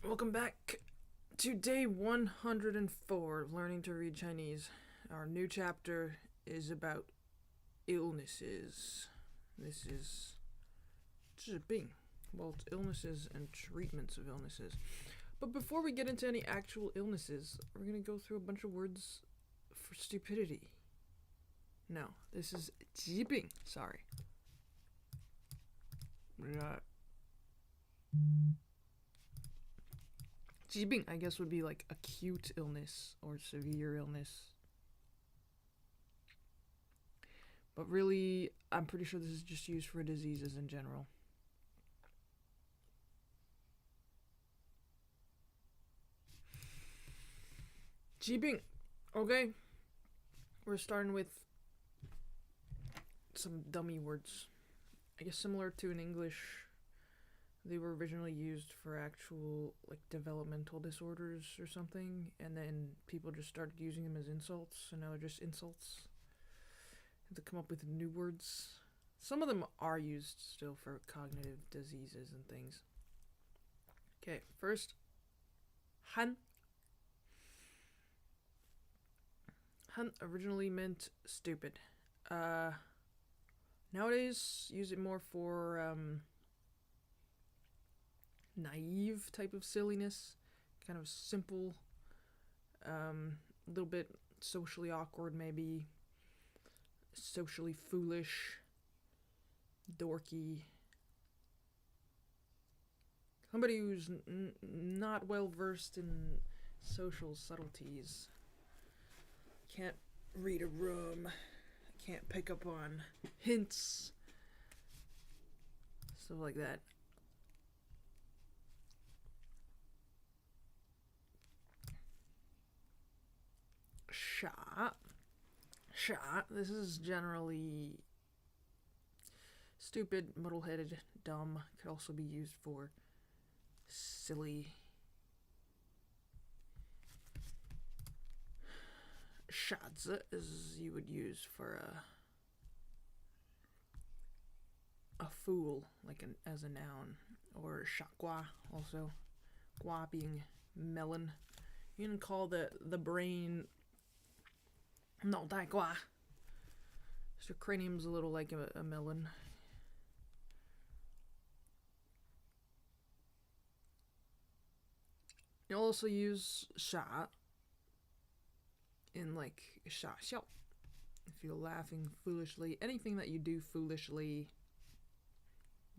Welcome back to day 104 of learning to read Chinese. Our new chapter is about illnesses. This is 治病. Well, it's illnesses and treatments of illnesses. But before we get into any actual illnesses, we're going to go through a bunch of words for stupidity. No, this is 疾病. Sorry. Right. 疾病, I guess, would be like acute illness or severe illness. But really, I'm pretty sure this is just used for diseases in general. 疾病. Okay. We're starting with some dummy words. I guess similar to in English. They were originally used for actual, like, developmental disorders or something, and then people just started using them as insults, and now they're just insults. Have to come up with new words. Some of them are used still for cognitive diseases and things. Okay, first, Han. Han originally meant stupid. Nowadays, use it more for, naive type of silliness, kind of simple, a little bit socially awkward, maybe socially foolish, dorky, somebody who's not well versed in social subtleties, can't read a room, can't pick up on hints, stuff like that. Sha. This is generally stupid, muddle-headed, dumb. Could also be used for silly. Shazi is you would use for a fool, like as a noun, or shagua also. Gua being melon. You can call the brain 脑袋瓜. So your cranium's a little like a melon. You'll also use 傻 in like 傻笑. If you're laughing foolishly, anything that you do foolishly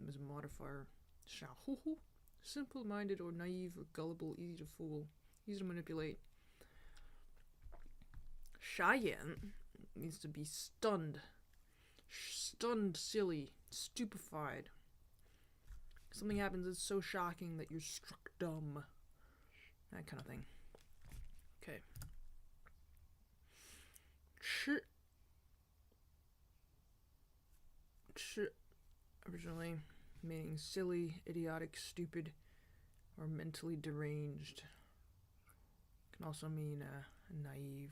is a modifier. 傻乎乎, simple-minded or naive or gullible, easy to fool, easy to manipulate. 傻眼 means to be stunned, silly, stupefied. Something happens that's so shocking that you're struck dumb. That kind of thing. Okay. 痴 originally meaning silly, idiotic, stupid, or mentally deranged. Can also mean naive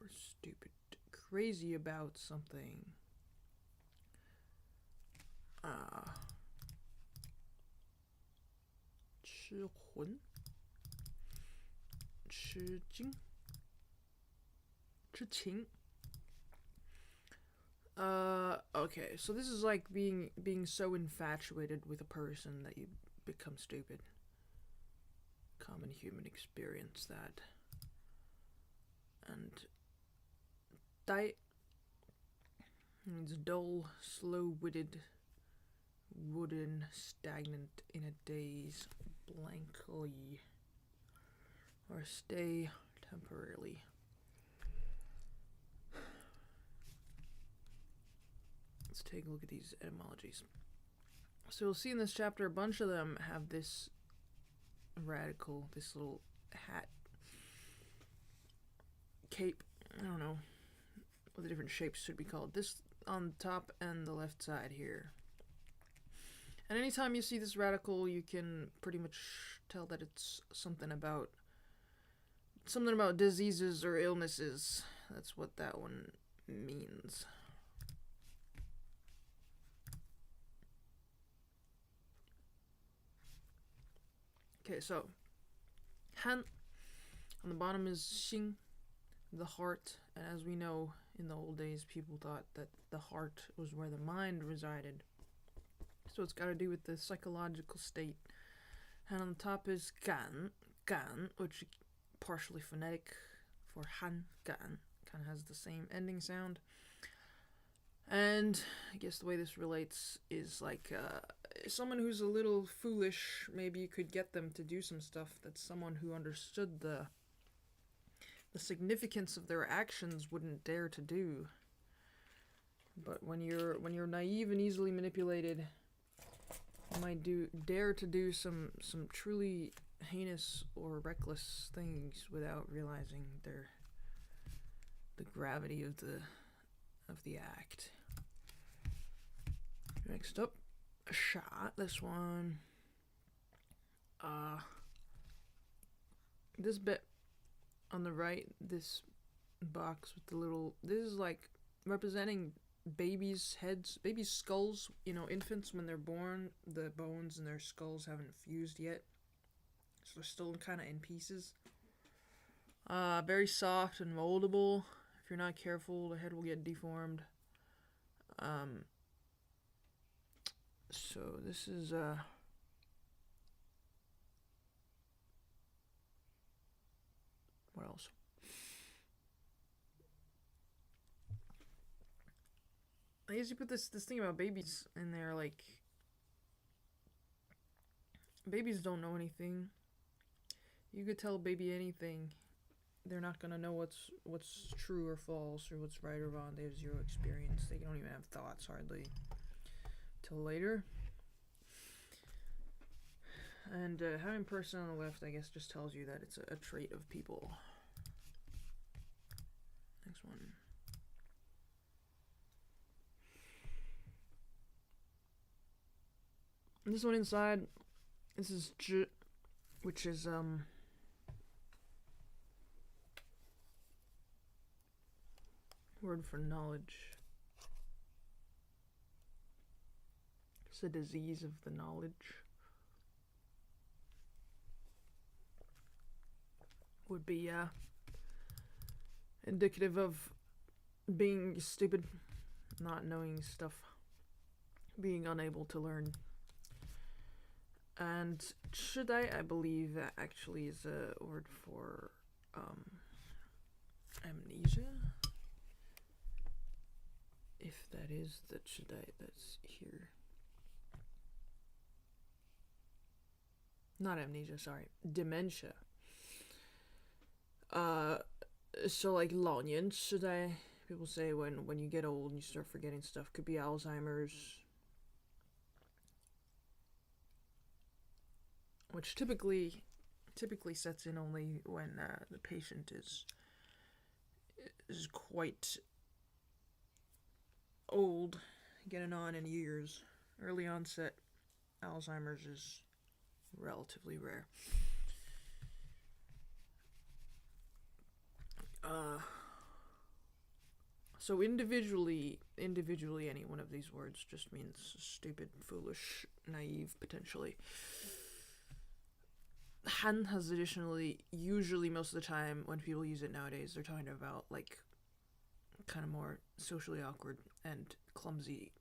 or stupid, crazy about something. 吃魂 吃惊 吃情. Okay, so this is like being so infatuated with a person that you become stupid. Common human experience that. And 呆 means dull, slow-witted, wooden, stagnant, in a daze, blankly, or stay temporarily. Let's take a look at these etymologies. So you'll see in this chapter a bunch of them have this radical, this little hat, cape, I don't know what the different shapes should be called. This on the top and the left side here. And anytime you see this radical, you can pretty much tell that it's something about diseases or illnesses. That's what that one means. Okay, so Han. On the bottom is Xing, the heart. And as we know, in the old days, people thought that the heart was where the mind resided. So it's got to do with the psychological state. And on the top is Gan, which is partially phonetic for Han, Gan. Kind of has the same ending sound. And I guess the way this relates is like someone who's a little foolish, maybe you could get them to do some stuff that someone who understood the significance of their actions wouldn't dare to do. But when you're naive and easily manipulated, you might dare to do some truly heinous or reckless things without realizing the gravity of the act. Next up, a shot. This one. This bit on the right, this box with the little. This is like representing babies' heads, babies' skulls. You know, infants when they're born, the bones in their skulls haven't fused yet, so they're still kind of in pieces. Very soft and moldable. If you're not careful, the head will get deformed. So this is what else? I usually put this thing about babies in there, like babies don't know anything. You could tell a baby anything. They're not gonna know what's true or false or what's right or wrong. They have zero experience. They don't even have thoughts hardly till later. And having person on the left, I guess, just tells you that it's a trait of people. Next one. And this one inside, this is Zhi, which is word for knowledge. It's a disease of the knowledge. Would be indicative of being stupid, not knowing stuff, being unable to learn. And Shidai, I believe, actually is a word for amnesia. If that is the Shidai that's here. Not amnesia, sorry. Dementia. So like 老年痴呆, people say when you get old and you start forgetting stuff, could be Alzheimer's, which typically sets in only when the patient is quite old, getting on in years. Early onset Alzheimer's is relatively rare. So individually, any one of these words just means stupid, foolish, naive, potentially. Han has additionally, usually most of the time when people use it nowadays, they're talking about like kind of more socially awkward and clumsy.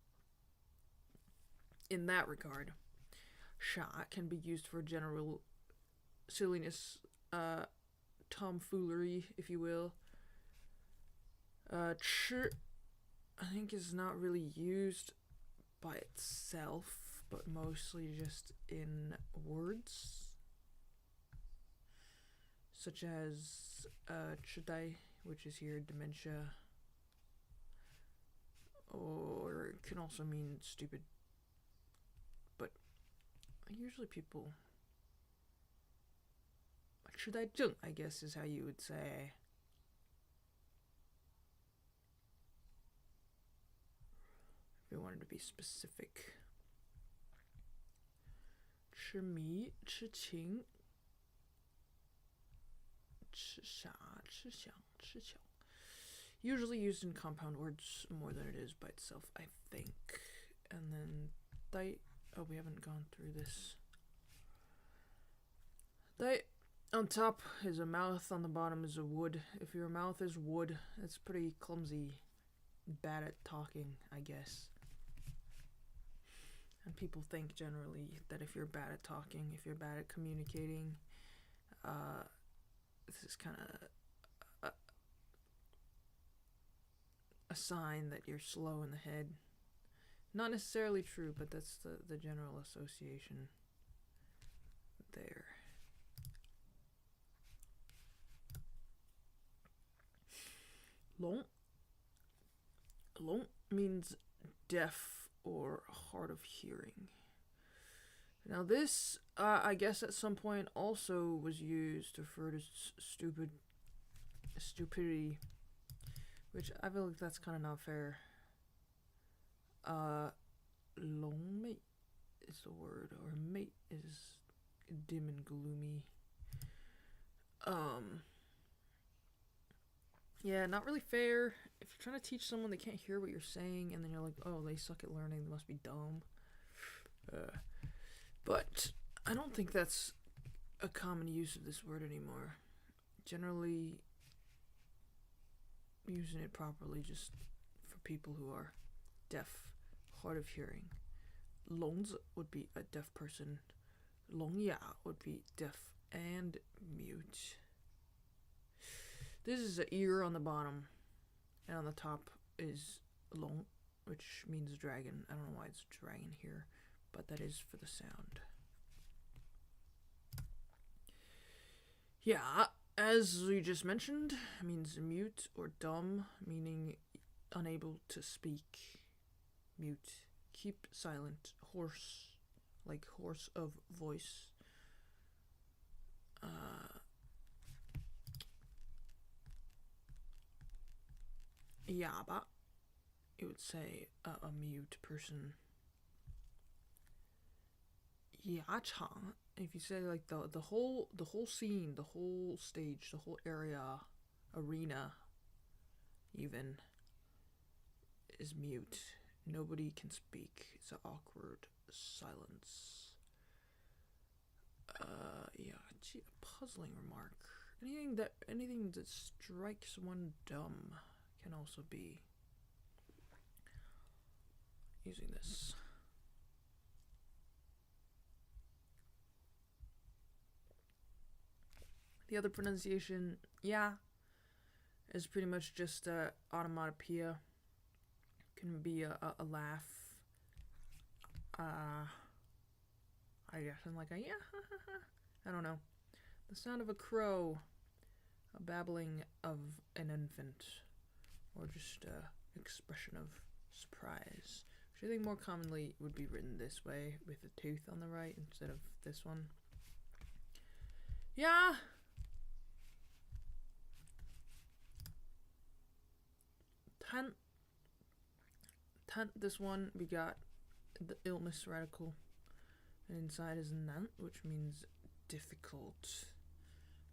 In that regard, Sha can be used for general silliness, tomfoolery, if you will. Chi, I think, is not really used by itself, but mostly just in words, such as chidai, which is here, dementia, or it can also mean stupid, but usually people, chidai zheng, I guess, is how you would say. We wanted to be specific. 痴迷,痴情, 痴傻, 痴想, 痴巧. Usually used in compound words more than it is by itself, I think. And then dai, oh, we haven't gone through this. Dai On top is a mouth, on the bottom is a wood. If your mouth is wood, it's pretty clumsy, bad at talking, I guess. And people think generally that if you're bad at talking, if you're bad at communicating, this is kind of a sign that you're slow in the head. Not necessarily true, but that's the general association there. Long. Long means deaf or hard of hearing. Now this, I guess at some point also was used to refer to stupidity, which I feel like that's kind of not fair. Long mate is the word, or mate is dim and gloomy. Yeah, not really fair. If you're trying to teach someone they can't hear what you're saying, and then you're like, oh, they suck at learning, they must be dumb. But I don't think that's a common use of this word anymore. Generally, using it properly just for people who are deaf, hard of hearing. Longs would be a deaf person. Longya would be deaf and mute. This is an ear on the bottom, and on the top is long, which means dragon. I don't know why it's dragon here, but that is for the sound. Yeah, as we just mentioned, means mute or dumb, meaning unable to speak. Mute, keep silent. Hoarse, like hoarse of voice. Yaba, it would say a mute person. Yachang, if you say like the whole scene, the whole stage, the whole area, arena, even, is mute. Nobody can speak. It's an awkward silence. Yeah, gee, a puzzling remark. Anything that strikes one dumb can also be using this. The other pronunciation, yeah, is pretty much just onomatopoeia. Can be a laugh. I guess I'm like a yeah, I don't know. The sound of a crow, a babbling of an infant, or just expression of surprise, which I think more commonly would be written this way, with a tooth on the right instead of this one. Yeah. This one we got the illness radical, and inside is nan, which means difficult,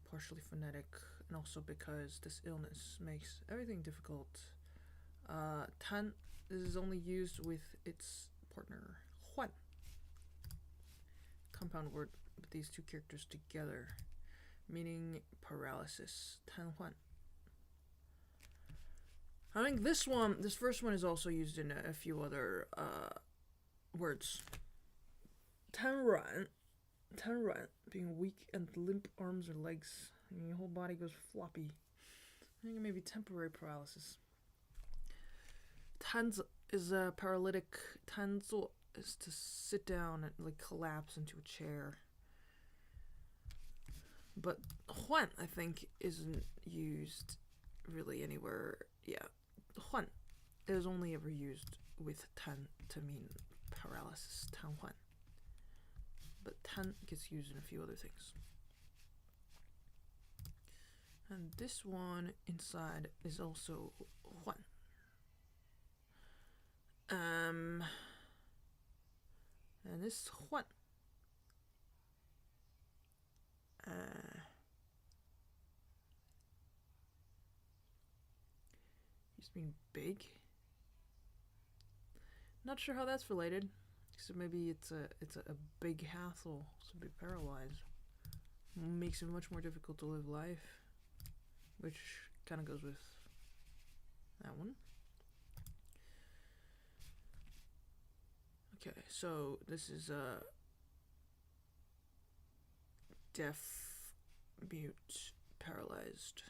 partially phonetic, and also because this illness makes everything difficult. Tan, this is only used with its partner, Huan. Compound word with these two characters together, meaning paralysis. Tan Huan. I think this first one is also used in a few other words. Tan Ran, being weak and limp arms or legs, and your whole body goes floppy. I think maybe temporary paralysis. Tanzi is a paralytic. Tanzi is to sit down and like collapse into a chair. But Huan, I think, isn't used really anywhere. Yeah, Huan is only ever used with Tan to mean paralysis. Tan Huan. But Tan gets used in a few other things. And this one inside is also Huan. And this Huan. He's being big. Not sure how that's related. So maybe it's a big hassle to be paralyzed. makes it much more difficult to live life, which kind of goes with that one. Okay, so this is deaf, mute, paralyzed.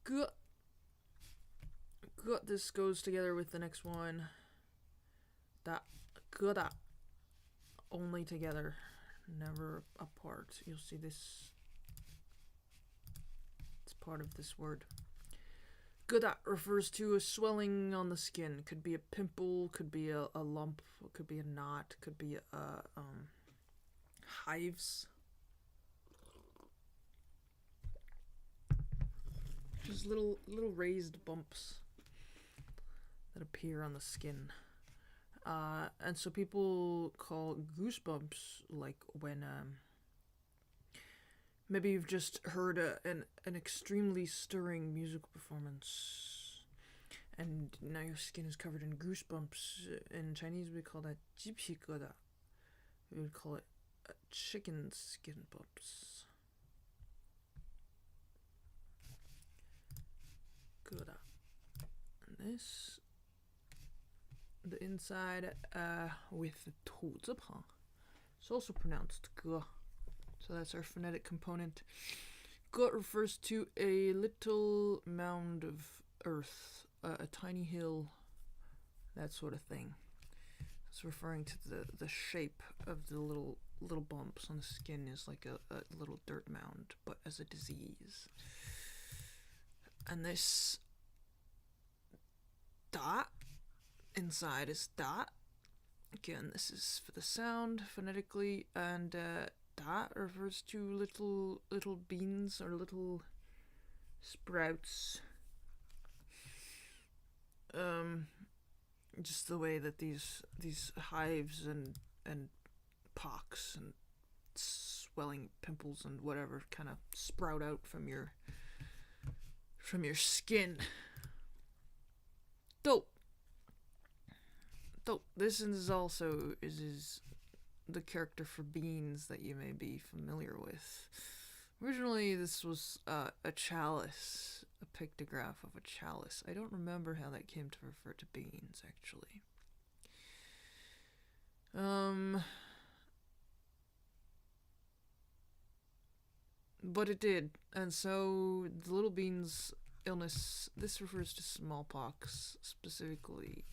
Good. This goes together with the next one. Da, da. Only together, never apart. You'll see this. It's part of this word. Guda refers to a swelling on the skin. Could be a pimple, could be a lump, could be a knot, could be hives. Just little raised bumps that appear on the skin. And so people call goosebumps like when maybe you've just heard an extremely stirring musical performance and now your skin is covered in goosebumps. In Chinese we call that 鸡皮疙瘩. We would call it chicken skin bumps. 疙瘩. And this, the inside with the 土字旁. It's also pronounced 哥. So that's our phonetic component. 哥 refers to a little mound of earth, a tiny hill, that sort of thing. It's referring to the shape of the little bumps on the skin is like a little dirt mound, but as a disease. And this da inside is da. Again, this is for the sound phonetically, and da refers to little beans or little sprouts. Just the way that these hives and pocks and swelling pimples and whatever kind of sprout out from your skin. Dope. This is also is the character for beans that you may be familiar with. Originally, this was a chalice, a pictograph of a chalice. I don't remember how that came to refer to beans, actually. But it did, and so the little beans illness, this refers to smallpox specifically.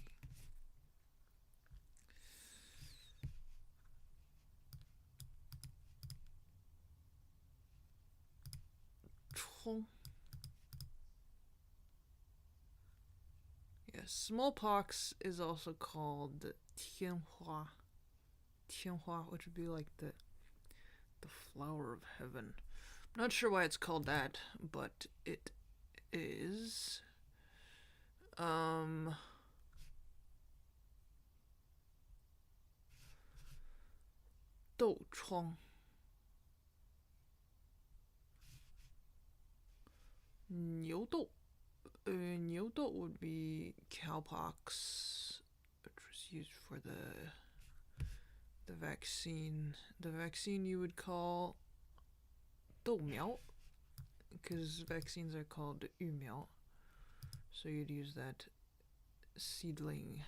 Yes, smallpox is also called 天花, which would be like the flower of heaven. I'm not sure why it's called that, but it is. 痘疮.牛痘. 牛痘 would be cowpox, which was used for the vaccine. The vaccine you would call 豆苗, because vaccines are called 疫苗. So you'd use that seedling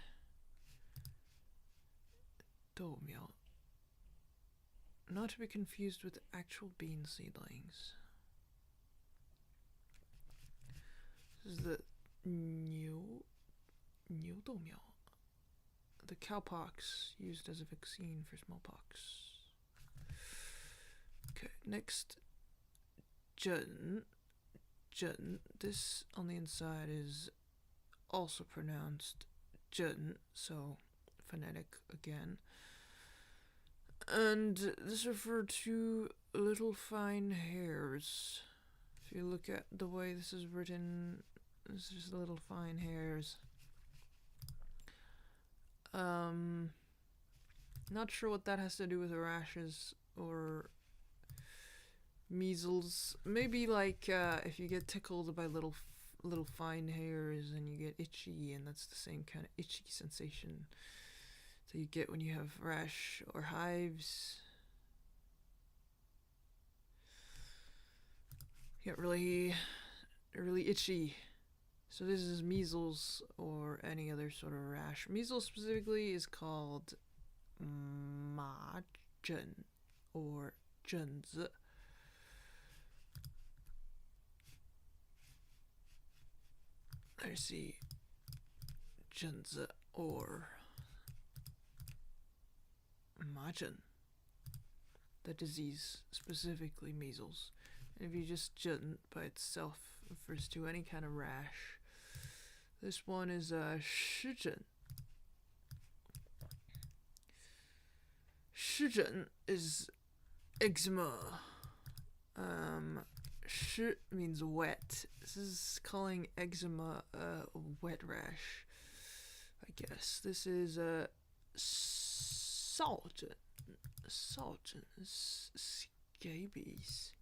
豆苗. Not to be confused with actual bean seedlings. This is the 牛豆苗, the cowpox used as a vaccine for smallpox. Okay, next, 疹. This on the inside is also pronounced 疹, so phonetic again. And this referred to little fine hairs. If you look at the way this is written, this is little fine hairs. Not sure what that has to do with rashes or measles. Maybe like if you get tickled by little fine hairs and you get itchy, and that's the same kind of itchy sensation that you get when you have rash or hives. You get really itchy. So this is measles or any other sort of rash. Measles specifically is called ma zhen or zhenzi. Let's see, zhenzi or ma zhen. The disease, specifically measles. And if you just zhen by itself, refers to any kind of rash. This one is shizhen. Shizhen is eczema. Shi means wet. This is calling eczema a wet rash, I guess. This is salgen. Salgen is scabies.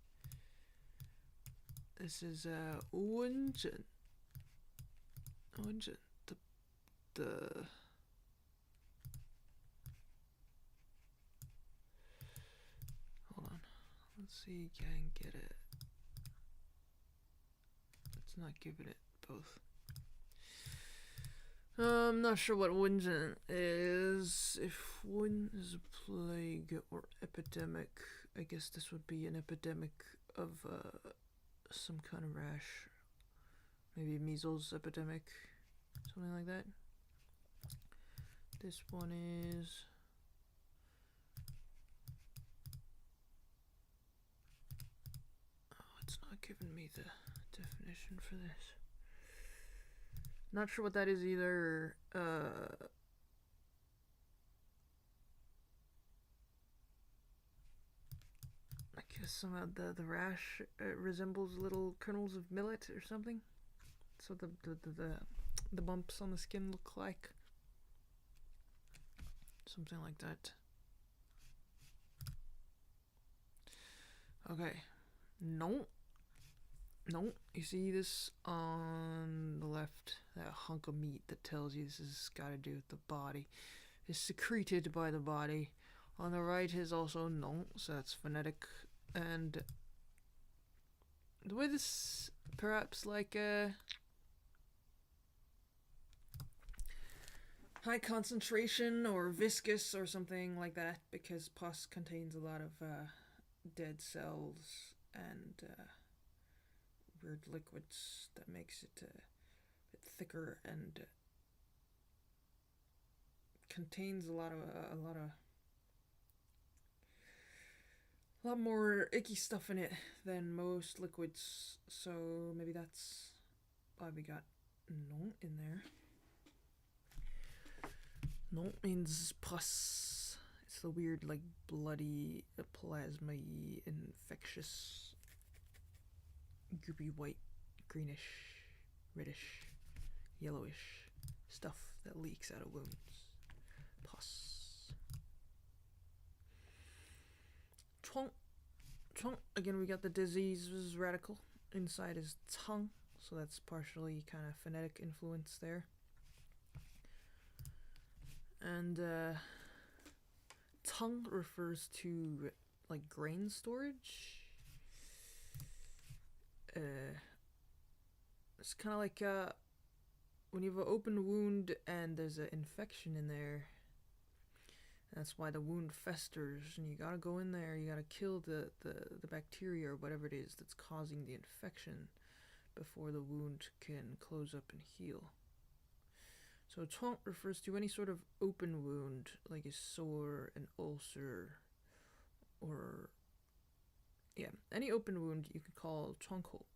This is Wenjin. Wenjin. The hold on. Let's see, can get it. It's not giving it both. I'm not sure what Wenjin is. If Wen is a plague or epidemic, I guess this would be an epidemic of some kind of rash. Maybe a measles epidemic, something like that. This one is it's not giving me the definition for this. Not sure what that is either. I guess somehow the rash resembles little kernels of millet or something. So the bumps on the skin look like something like that. Okay. No. You see this on the left? That hunk of meat that tells you this has got to do with the body. It's secreted by the body. On the right is also no, so that's phonetic. And the way this perhaps like high concentration or viscous or something like that, because pus contains a lot of dead cells and weird liquids that makes it a bit thicker and contains a lot more icky stuff in it than most liquids. So maybe that's why we got no in there. No means pus. It's the weird, like, bloody, plasma-y, infectious, goopy white, greenish, reddish, yellowish stuff that leaks out of wounds. Pus. Chong. Again, we got the disease was radical. Inside is tongue, so that's partially kind of phonetic influence there. And tongue refers to like grain storage. It's kind of like when you have an open wound and there's an infection in there. That's why the wound festers, and you gotta go in there. You gotta kill the bacteria or whatever it is that's causing the infection before the wound can close up and heal. So chuang refers to any sort of open wound, like a sore, an ulcer, or any open wound you could call chuangko.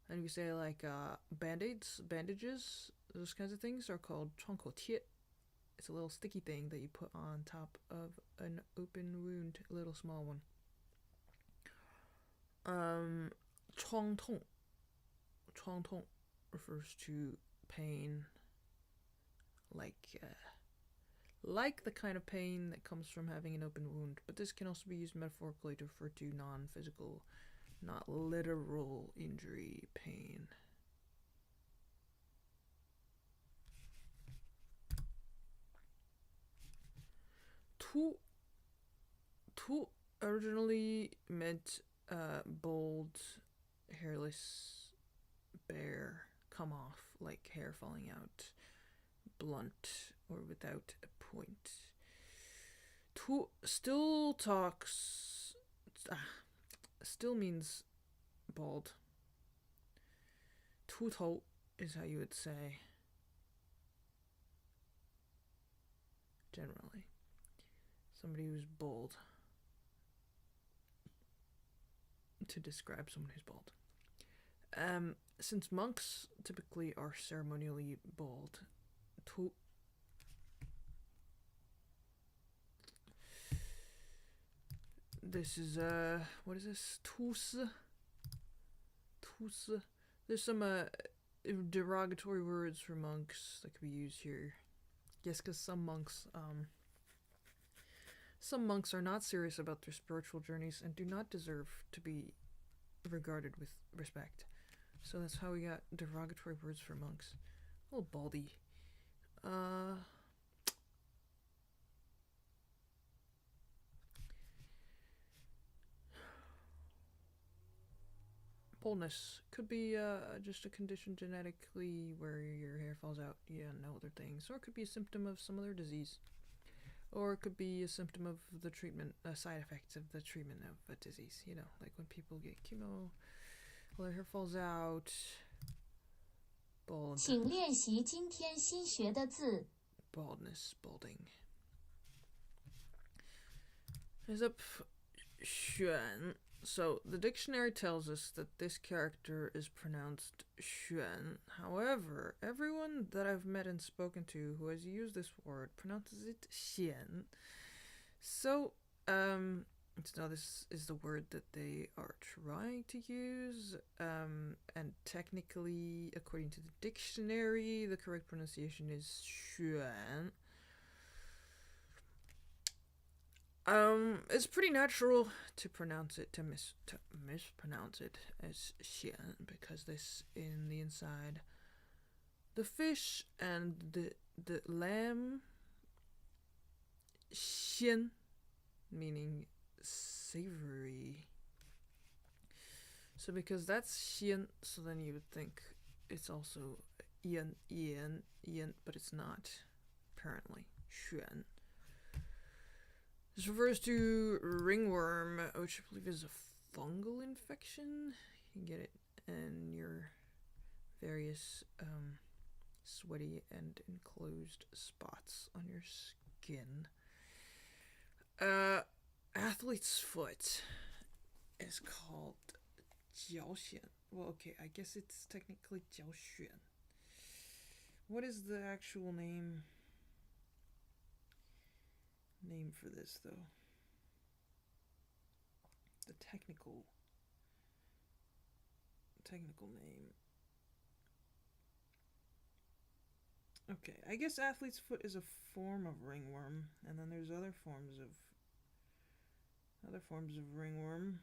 And we say like band-aids, bandages, those kinds of things are called chuangko tie. It's a little sticky thing that you put on top of an open wound, a little small one. Chuang tong. Chuang tong refers to pain, like the kind of pain that comes from having an open wound, but this can also be used metaphorically to refer to non-physical, not literal injury pain. Tu originally meant bald, hairless, bare, come off, like hair falling out, blunt, or without a point. Tu still still means bald. Tu tou is how you would say, generally. Somebody who's bald. To describe someone who's bald. Since monks typically are ceremonially bald, this is what is this? Tusi. There's some derogatory words for monks that could be used here. Yes, because some monks are not serious about their spiritual journeys and do not deserve to be regarded with respect. So that's how we got derogatory words for monks. Oh, baldy. Baldness could be just a condition genetically where your hair falls out, and other things. Or it could be a symptom of some other disease. Or it could be a symptom of the treatment, side effects of the treatment of a disease. Like when people get chemo, their hair falls out. Bald. 请练习今天新学的字。 Baldness, balding. Is up xuan. So the dictionary tells us that this character is pronounced xuan. However, everyone that I've met and spoken to who has used this word pronounces it xian. So, so this is the word that they are trying to use, and technically, according to the dictionary, the correct pronunciation is xuan. It's pretty natural to pronounce it, to mispronounce it as xian, because this in the inside, the fish and the lamb, xian, meaning savory. So because that's xian, so then you would think it's also yan, but it's not, apparently. Xuan. This refers to ringworm, which I believe is a fungal infection. You can get it in your various sweaty and enclosed spots on your skin. Athlete's foot is called jiaoxian. Well, okay, I guess it's technically jiaoxuan. What is the actual name for this, though? The technical name. Okay, I guess athlete's foot is a form of ringworm, and then there's other forms of ringworm.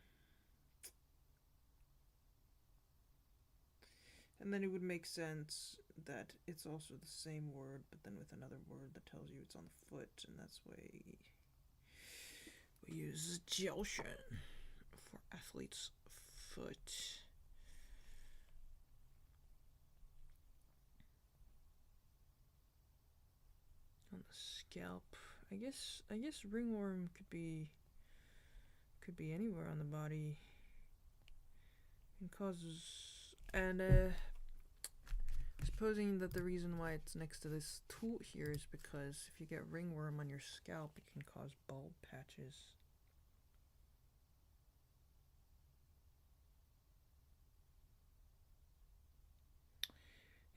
And then it would make sense that it's also the same word, but then with another word that tells you it's on the foot, and that's why we use jiaoxuan for athlete's foot. On the scalp, I guess ringworm could be anywhere on the body. And causes, and supposing that the reason why it's next to this tool here is because if you get ringworm on your scalp, it can cause bald patches.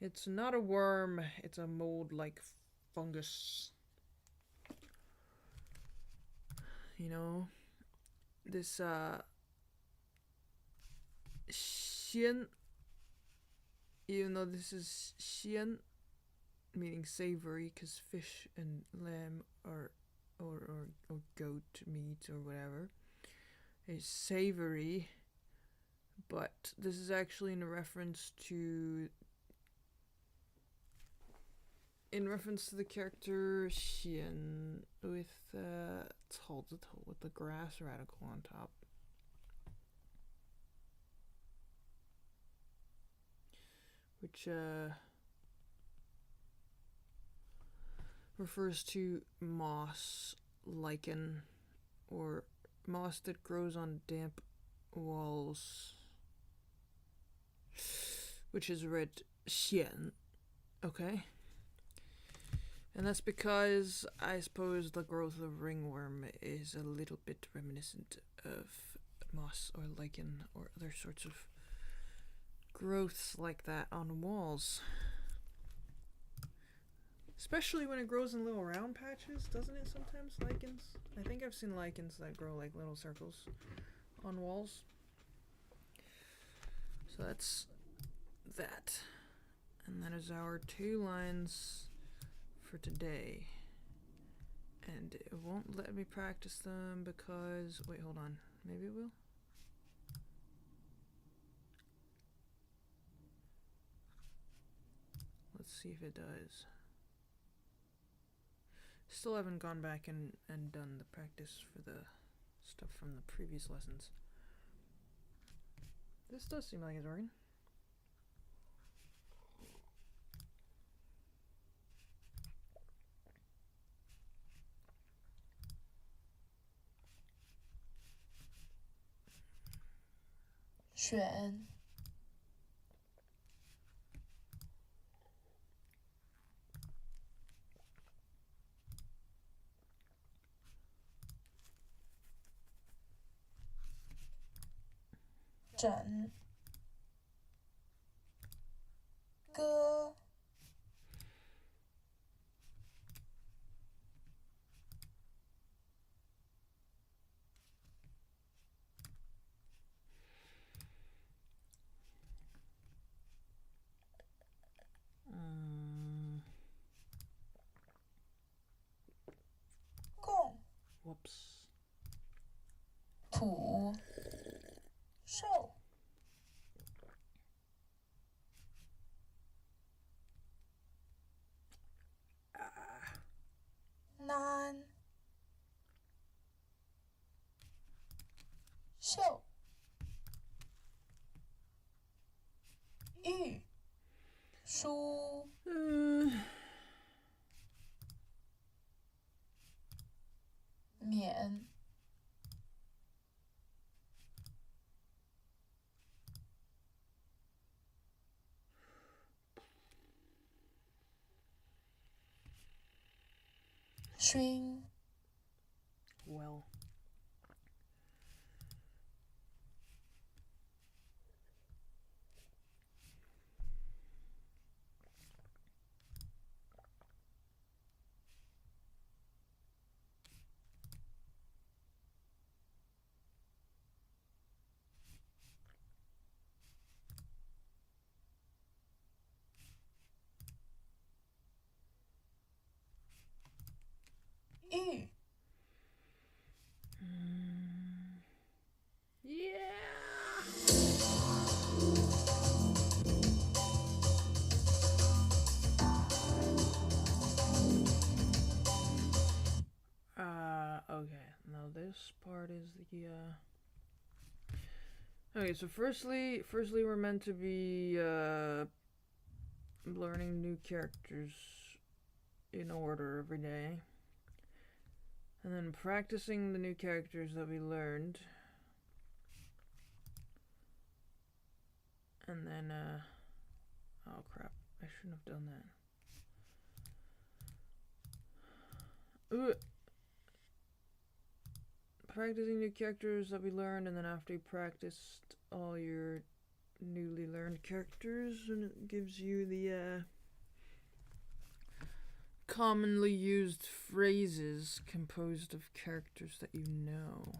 It's not a worm, it's a mold-like fungus. This xian, even though this is xian, meaning savory, because fish and lamb or goat meat or whatever is savory, but this is actually in reference to in reference to the character Xian with 草字头 with the grass radical on top. Which refers to moss, lichen, or moss that grows on damp walls, which is read xian. Okay? And that's because I suppose the growth of ringworm is a little bit reminiscent of moss or lichen or other sorts of growths like that on walls. Especially when it grows in little round patches, doesn't it sometimes, lichens? I think I've seen lichens that grow like little circles on walls. So that's that. And that is our 2 lines for today. And it won't let me practice them because... Wait, hold on. Maybe it will? Let's see if it does. Still haven't gone back and done the practice for the stuff from the previous lessons. This does seem like it's working. Xuan, 整歌共 Whoops. 土寿南秀玉书免熏 Well.玉 Yeah! Okay. Now this part is the, Okay, so firstly we're meant to be, learning new characters in order every day. And then practicing the new characters that we learned. And then, oh crap, I shouldn't have done that. Ooh. Practicing new characters that we learned, and then after you practiced all your newly learned characters, and it gives you the, commonly used phrases composed of characters that you know.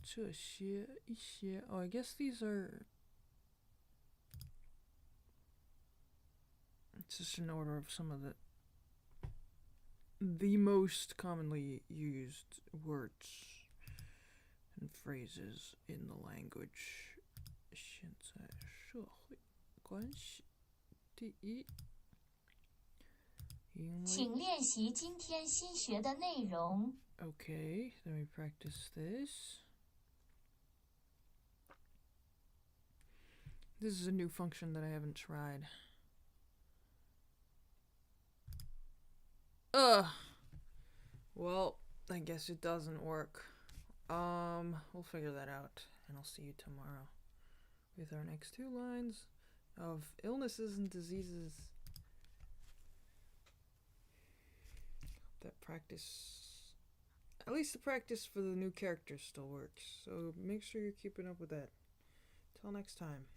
这些一些 Oh, I guess these are... It's just an order of some of the most commonly used words and phrases in the language. 现在社会关系。第一，因为请练习今天新学的内容。 Okay, let me practice this. This is a new function that I haven't tried. Well, I guess it doesn't work. We'll figure that out, and I'll see you tomorrow with our next 2 lines of illnesses and diseases. That practice, at least the practice for the new characters still works, so make sure you're keeping up with that. Till next time.